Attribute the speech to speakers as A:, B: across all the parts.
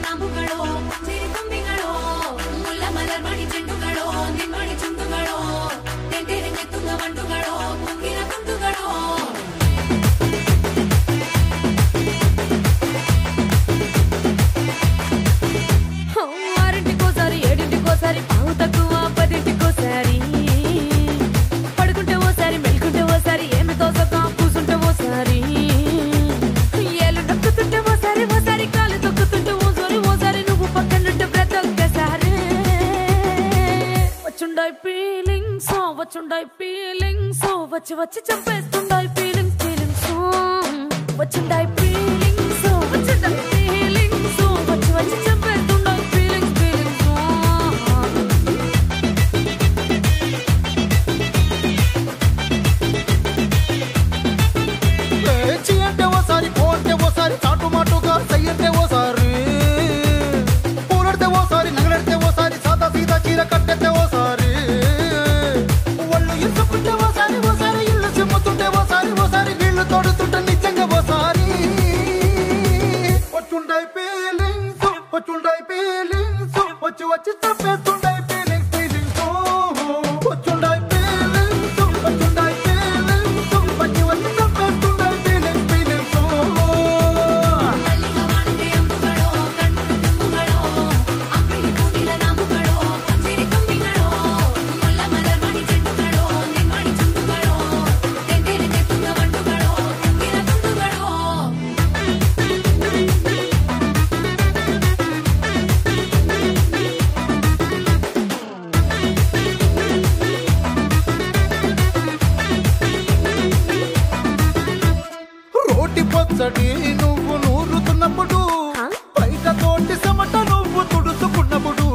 A: ನಾಮುಗಳೋ ಸಿರಿ ತುಂಬಿಗಳೋ ಮುಲ್ಲ ಮಲರ್ಮಣಿ ಚೆಂಡುಗಳೋ ನಿಮ್ಮಣಿ ಚುಂಡುಗಳೋ ತೆಂಟೆರೆ ನೆತ್ತುಂಗ ಮಂಡುಗಳೋ ಮುಂಗಿನ ತುಂಡುಗಳೋ ఆరింటికోసారి ఏడింటికోసారి పావు తక్కువ పదింటికోసారి పడుకుంటే ఓసారి మెలుకుంటే ఓసారి ఏమి తోసక కూసుంటే ఓసారి ఏళ్ళు నొక్కుతుంటే ఓసారి ఓసారి కాలు తొక్కుతుంటే ఓసారి నువ్వు పక్కనుంటే ప్రతి ఒక్కసారి వచ్చుండాయి ఫీలింగ్స్ వచ్చి వచ్చి చంపేస్తుండాయి ఫీలింగ్స్ వచ్చుండాయి ఫీలింగ్స్ వచ్చి వచ్చి చంపేస్తుండాయి
B: చాటు మాటుగా సయ్యంటే ఓసారి పూలడితే ఓసారి నగలడితే ఓసారి సాదా సీదా చీర కట్టెతే ఓసారి ఒళ్ళు ఇసుకుంటే ఓసారి ఇల్లు చిమ్ముతుంటే ఓసారి నీళ్లు తోడుతుంటే నిజంగా ఓసారి వచ్చుండాయి ఫీలింగ్స్ వచ్చి వచ్చి చంపేస్తుండాయి ఫీలింగ్స్ వచ్చుండాయి ఫీలింగ్స్ వచ్చి వచ్చి చంపేస్తుండాయి ఫీలింగ్స్ పచ్చడి నువ్వు నూరుతున్నప్పుడు బయట తోటి సమట నువ్వు తుడుచుకున్నప్పుడు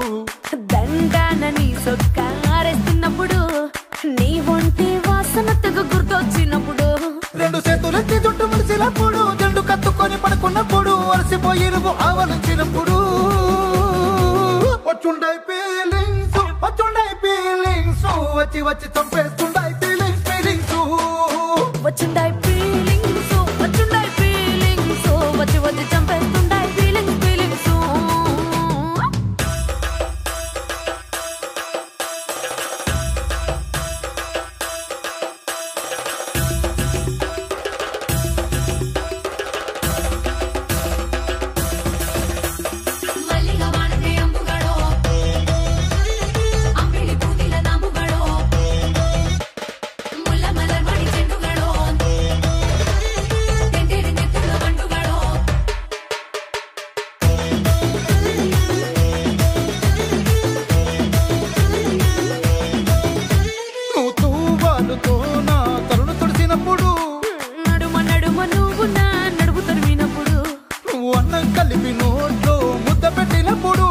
A: దండాన నీ సొక్కారేస్తున్నప్పుడు నీ ఒంటి వాసన తెగ గుర్తొచ్చినప్పుడు
B: రెండు చేతులెత్తి జుట్టు ముడిచినప్పుడు జండు కత్తుకొని పడుకున్నప్పుడు అలసిపోయి నువ్వు ఆవలించినప్పుడు వచ్చుండాయి ఫీలింగ్స్ వచ్చి వచ్చి చంపేస్తుండాయి ఫీలింగ్స్
A: వచ్చుండాయి ఫీలింగ్స్ వచ్చి వచ్చి చంపేస్తుండాయి ఫీలింగ్స్
B: కలిపి నోట్లో ముద్ద పెట్టినప్పుడు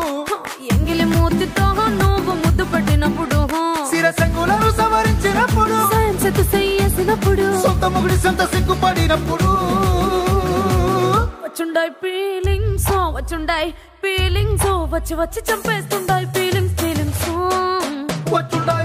A: ఎంగిలి మూతితో నువ్వు ముద్దు పెట్టినప్పుడు
B: శిరసంగులను సవరించినప్పుడు
A: సాయం సెత్తు చేసినప్పుడు
B: సొంత ముగుడి సొంత సిగ్గుపడినప్పుడు
A: వచ్చుండాయి ఫీలింగ్స్ వచ్చి వచ్చి చంపేస్తుండాయి ఫీలింగ్స్
B: వచ్చుండాయి